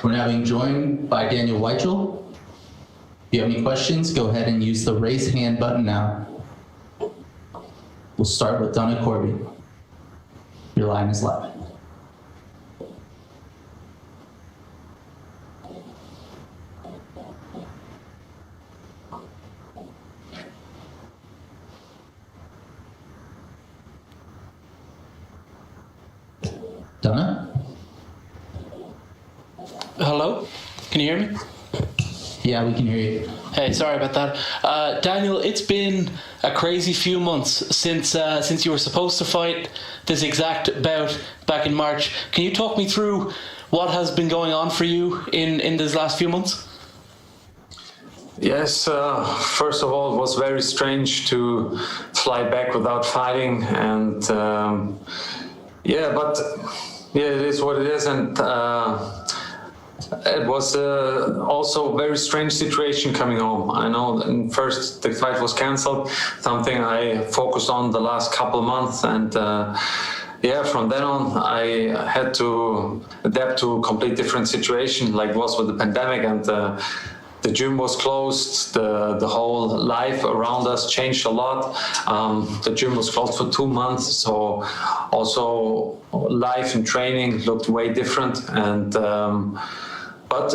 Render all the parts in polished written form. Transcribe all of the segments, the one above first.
We're now being joined by Daniel Weichel. If you have any questions, go ahead and use the raise hand button now. We'll start with Donna Corby. Your line is live. Donna? Hello? Can you hear me? Yeah, we can hear you. Hey, sorry about that. Daniel, it's been a crazy few months since you were supposed to fight this exact bout back in March. Can you talk me through what has been going on for you in these last few months? Yes, first of all, it was very strange to fly back without fighting, and it is what it is, and it was also a very strange situation coming home. I know first the fight was cancelled, something I focused on the last couple of months, and from then on I had to adapt to a complete different situation, like it was with the pandemic, and the gym was closed, the whole life around us changed a lot. The gym was closed for 2 months, so also life and training looked way different. But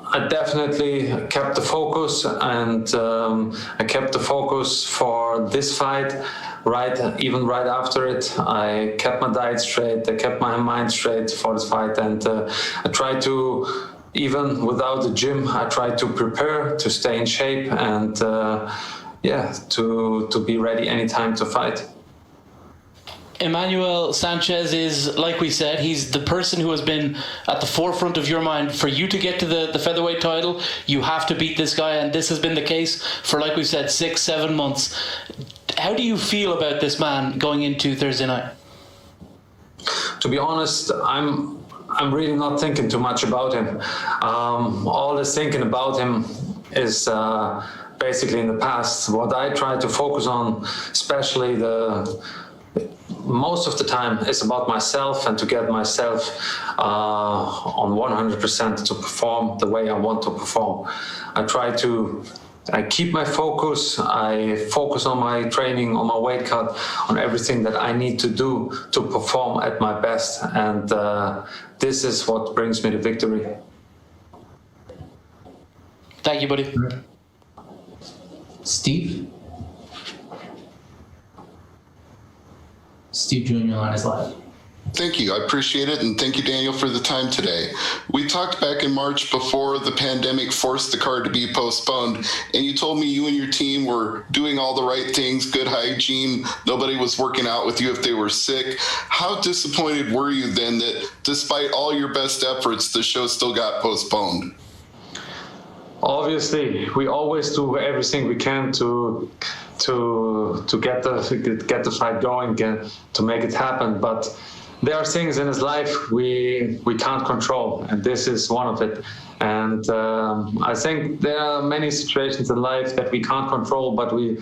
I definitely kept the focus, and I kept the focus for this fight. Even right after it, I kept my diet straight, I kept my mind straight for this fight, and I tried to, even without the gym, I tried to prepare, to stay in shape, and to be ready anytime to fight. Emmanuel Sanchez is, like we said, he's the person who has been at the forefront of your mind. For you to get to the featherweight title, you have to beat this guy, and this has been the case for, like we said, 6-7 months. How do you feel about this man going into Thursday night? To be honest, I'm really not thinking too much about him. All this thinking about him is basically in the past. What I try to focus on, especially most of the time, is about myself, and to get myself on 100% to perform the way I want to perform. I keep my focus, I focus on my training, on my weight cut, on everything that I need to do to perform at my best, and this is what brings me the victory. Thank you, buddy. Steve? Steve Jr., your line is live. Thank you. I appreciate it. And thank you, Daniel, for the time today. We talked back in March before the pandemic forced the card to be postponed. And you told me you and your team were doing all the right things, good hygiene. Nobody was working out with you if they were sick. How disappointed were you then that despite all your best efforts, the show still got postponed? Obviously, we always do everything we can to get the fight going, to make it happen. But there are things in his life we can't control, and this is one of it. And I think there are many situations in life that we can't control, but we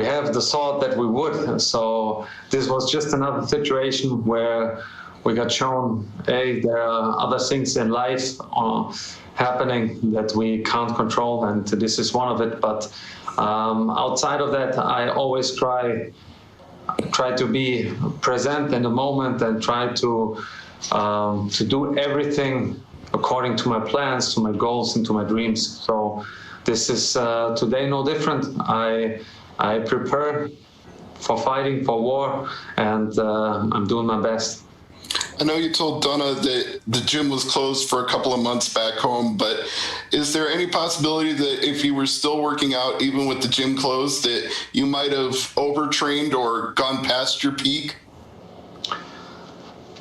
have the thought that we would. So this was just another situation where we got shown, hey, there are other things in life happening that we can't control, and this is one of it. But outside of that, I always try to be present in the moment, and try to do everything according to my plans, to my goals, and to my dreams. So this is today no different. I prepare for fighting, for war, and I'm doing my best. I know you told Donna that the gym was closed for a couple of months back home, but is there any possibility that if you were still working out, even with the gym closed, that you might have overtrained or gone past your peak?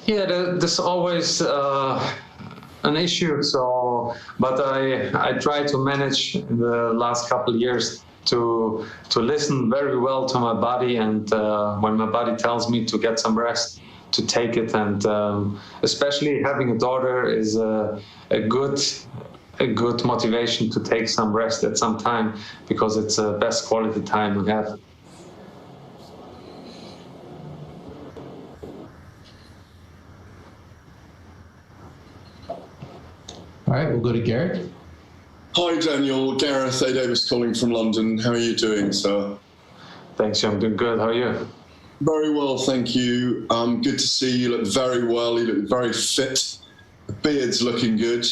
Yeah, there's always an issue. So, but I try to manage in the last couple of years to listen very well to my body, and when my body tells me to get some rest, to take it. And especially having a daughter is a good motivation to take some rest at some time, because it's the best quality time we have. All right, we'll go to Gareth. Hi, Daniel. Gareth A. Davis calling from London. How are you doing, sir? Thanks, I'm doing good. How are you? Very well, thank you. Good to see you. Look very well. You look very fit. The beard's looking good.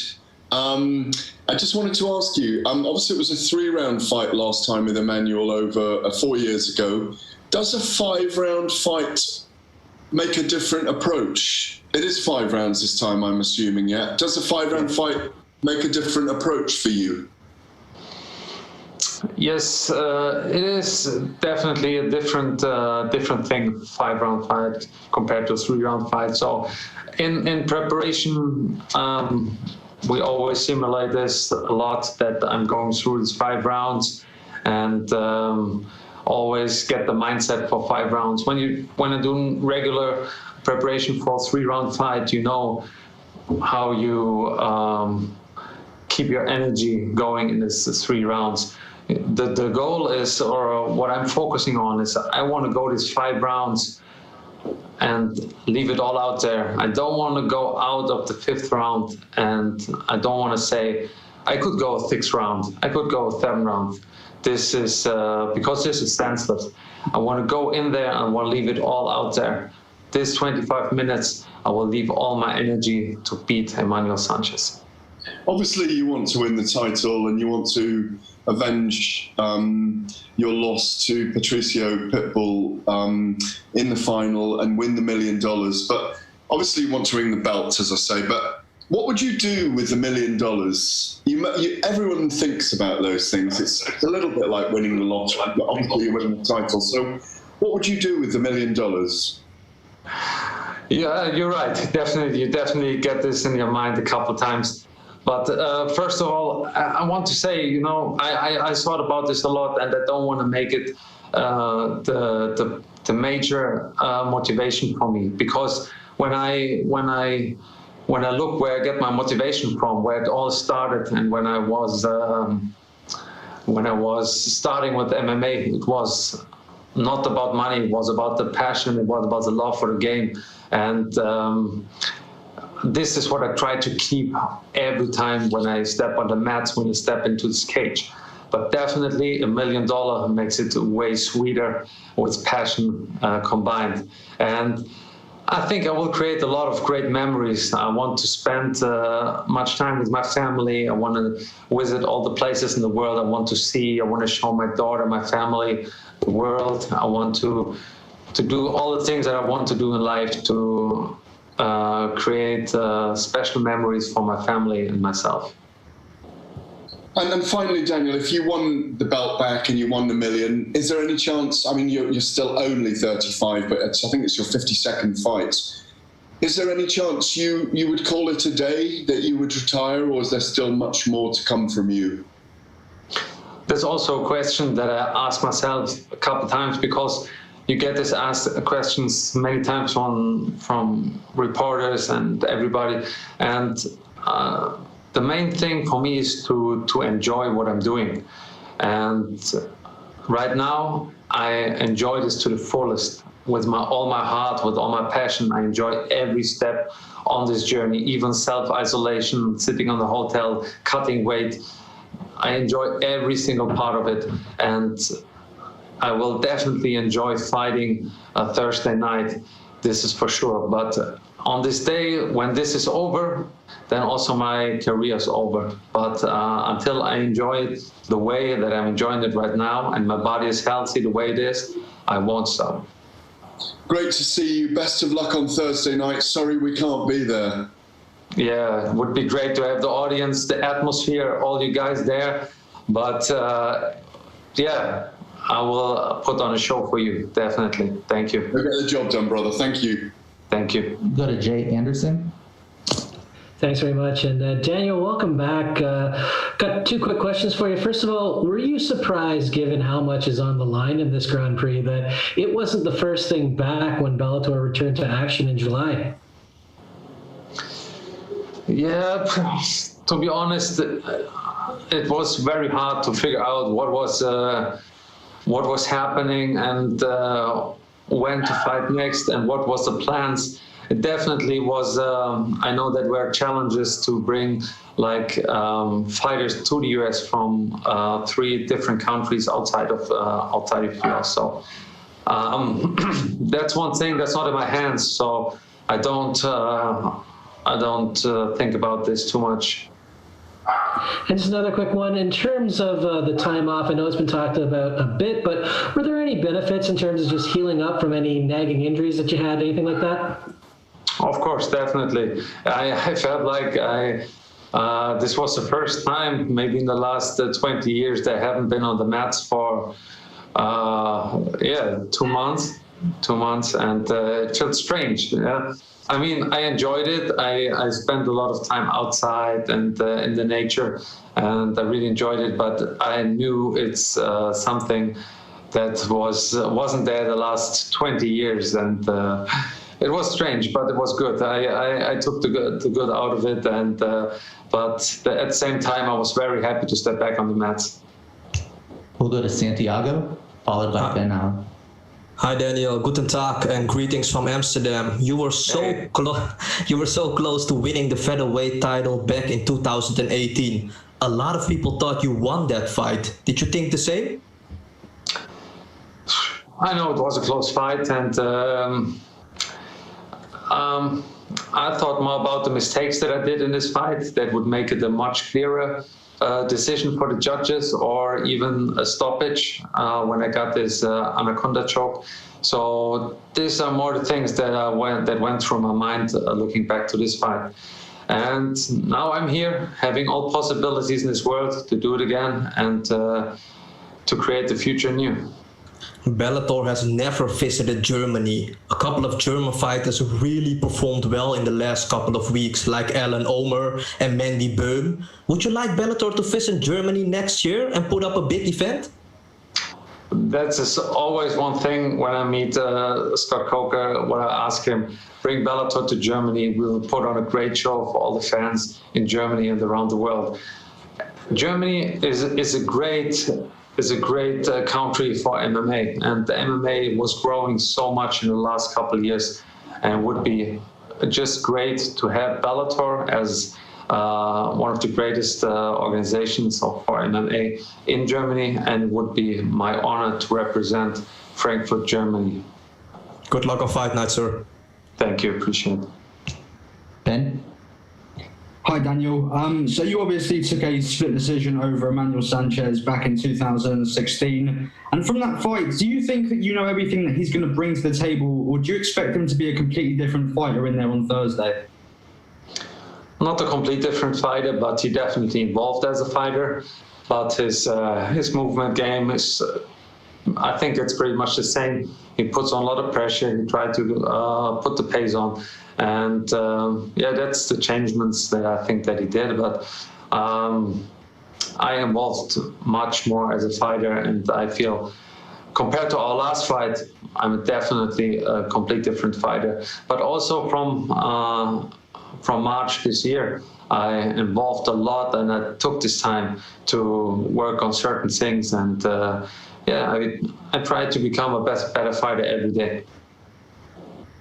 I just wanted to ask you, obviously it was a 3-round fight last time with Emmanuel over 4 years ago. Does a 5-round fight make a different approach? It is 5 rounds this time, I'm assuming, yeah? Does a 5-round fight make a different approach for you? Yes, it is definitely a different thing, 5-round fight compared to a 3-round fight. So in preparation, we always simulate this a lot, that I'm going through these 5 rounds and always get the mindset for 5 rounds. When I'm doing regular preparation for a 3-round fight, you know how you keep your energy going in this 3 rounds. The goal is, or what I'm focusing on is, I want to go these 5 rounds and leave it all out there. I don't want to go out of the 5th round, and I don't want to say, I could go a 6th round, I could go a 7th round. This is, because this is senseless. I want to go in there and I want to leave it all out there. This 25 minutes, I will leave all my energy to beat Emmanuel Sanchez. Obviously, you want to win the title and you want to avenge your loss to Patricio Pitbull in the final and win the $1 million. But obviously, you want to ring the belt, as I say. But what would you do with the $1 million? Everyone thinks about those things. It's a little bit like winning the lottery, but obviously you're winning the title. So what would you do with the $1 million? Yeah, you're right. Definitely, you definitely get this in your mind a couple of times. But first of all, I want to say, you know, I thought about this a lot, and I don't want to make it the major motivation for me, because when I look where I get my motivation from, where it all started, and when I was starting with MMA, it was not about money. It was about the passion. It was about the love for the game, and this is what I try to keep every time when I step on the mats, when I step into this cage. But definitely $1 million makes it way sweeter with passion combined. And I think I will create a lot of great memories. I want to spend much time with my family. I want to visit all the places in the world I want to see. I want to show my daughter, my family, the world. I want to do all the things that I want to do in life to create special memories for my family and myself. And finally, Daniel, if you won the belt back and you won the $1 million, is there any chance, I mean, you're still only 35, but I think it's your 52nd fight. Is there any chance you would call it a day, that you would retire, or is there still much more to come from you? There's also a question that I ask myself a couple of times, because you get this asked questions many times from reporters and everybody. And the main thing for me is to enjoy what I'm doing. And right now, I enjoy this to the fullest, with all my heart, with all my passion. I enjoy every step on this journey, even self-isolation, sitting on the hotel, cutting weight. I enjoy every single part of it. And I will definitely enjoy fighting Thursday night. This is for sure. But on this day, when this is over, then also my career is over. But until I enjoy it the way that I'm enjoying it right now, and my body is healthy the way it is, I won't stop. Great to see you. Best of luck on Thursday night. Sorry we can't be there. Yeah, it would be great to have the audience, the atmosphere, all you guys there. But yeah, I will put on a show for you, definitely. Thank you. We'll get the job done, brother. Thank you. Thank you. Go to Jay Anderson. Thanks very much. And Daniel, welcome back. Got 2 quick questions for you. First of all, were you surprised, given how much is on the line in this Grand Prix, that it wasn't the first thing back when Bellator returned to action in July? Yeah, to be honest, it was very hard to figure out what was happening and when to fight next and what was the plans. it definitely was. I know that were challenges to bring fighters to the US from 3 different countries outside of US. So that's one thing that's not in my hands. So I don't think about this too much. And just another quick one. In terms of the time off, I know it's been talked about a bit, but were there any benefits in terms of just healing up from any nagging injuries that you had, anything like that? Of course, definitely. I felt like this was the first time, maybe in the last 20 years, that I haven't been on the mats for 2 months. 2 months, and it felt strange. Yeah? I mean, I enjoyed it. I spent a lot of time outside and in the nature, and I really enjoyed it. But I knew it's something that wasn't there the last 20 years, and it was strange, but it was good. I took the good out of it, and but at the same time, I was very happy to step back on the mats. We'll go to Santiago, followed by Ben Allen. Hi Daniel, guten Tag and greetings from Amsterdam. You were so close to winning the featherweight title back in 2018. A lot of people thought you won that fight. Did you think the same? I know it was a close fight, and I thought more about the mistakes that I did in this fight that would make it a much clearer decision for the judges, or even a stoppage when I got this anaconda choke. So these are more the things that went through my mind looking back to this fight. And now I'm here, having all possibilities in this world to do it again and to create the future new. Bellator has never visited Germany. A couple of German fighters really performed well in the last couple of weeks, like Alan Omer and Mandy Böhm. Would you like Bellator to visit Germany next year and put up a big event? That's always one thing when I meet Scott Coker, when I ask him, bring Bellator to Germany, we will put on a great show for all the fans in Germany and around the world. Germany is a great country for MMA, and the MMA was growing so much in the last couple of years, and would be just great to have Bellator as one of the greatest organizations for MMA in Germany, and it would be my honor to represent Frankfurt, Germany. Good luck on fight night, sir. Thank you, appreciate it. Ben? Hi, Daniel. So you obviously took a split decision over Emmanuel Sanchez back in 2016. And from that fight, do you think that you know everything that he's going to bring to the table, or do you expect him to be a completely different fighter in there on Thursday? Not a complete different fighter, but he definitely involved as a fighter. But his movement game is, I think it's pretty much the same. He puts on a lot of pressure. He tried to put the pace on. And that's the changements that I think that he did. But I involved much more as a fighter, and I feel compared to our last fight, I'm definitely a complete different fighter. But also from March this year, I involved a lot, and I took this time to work on certain things. And I tried to become a better fighter every day.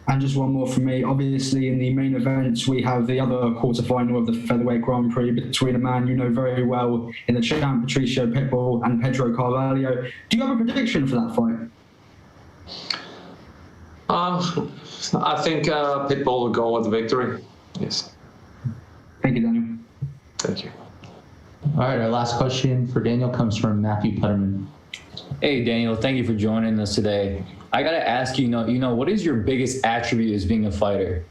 And just one more from me. Obviously, in the main events, we have the other quarterfinal of the Featherweight Grand Prix between a man you know very well in the champ, Patricio Pitbull, and Pedro Carvalho. Do you have a prediction for that fight? I think Pitbull will go with the victory. Yes. Thank you, Daniel. Thank you. All right, our last question for Daniel comes from Matthew Putterman. Hey, Daniel, thank you for joining us today. I got to ask you, what is your biggest attribute as being a fighter?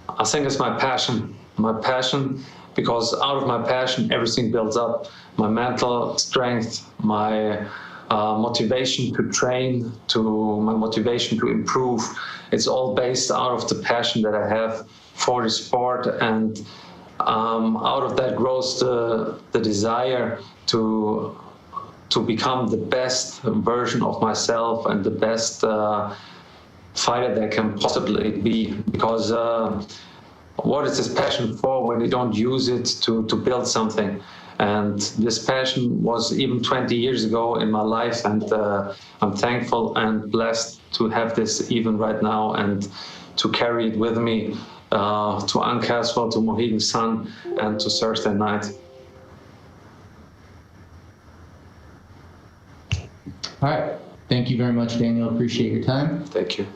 I think it's my passion. My passion, because out of my passion, everything builds up. My mental strength, my motivation to train, to my motivation to improve. It's all based out of the passion that I have for the sport, and out of that grows the desire to become the best version of myself and the best fighter that can possibly be. Because what is his passion for when you don't use it to build something. And this passion was even 20 years ago in my life, and I'm thankful and blessed to have this even right now and to carry it with me to Uncastle, to Mohegan Sun, and to Thursday night. All right. Thank you very much, Daniel. Appreciate your time. Thank you.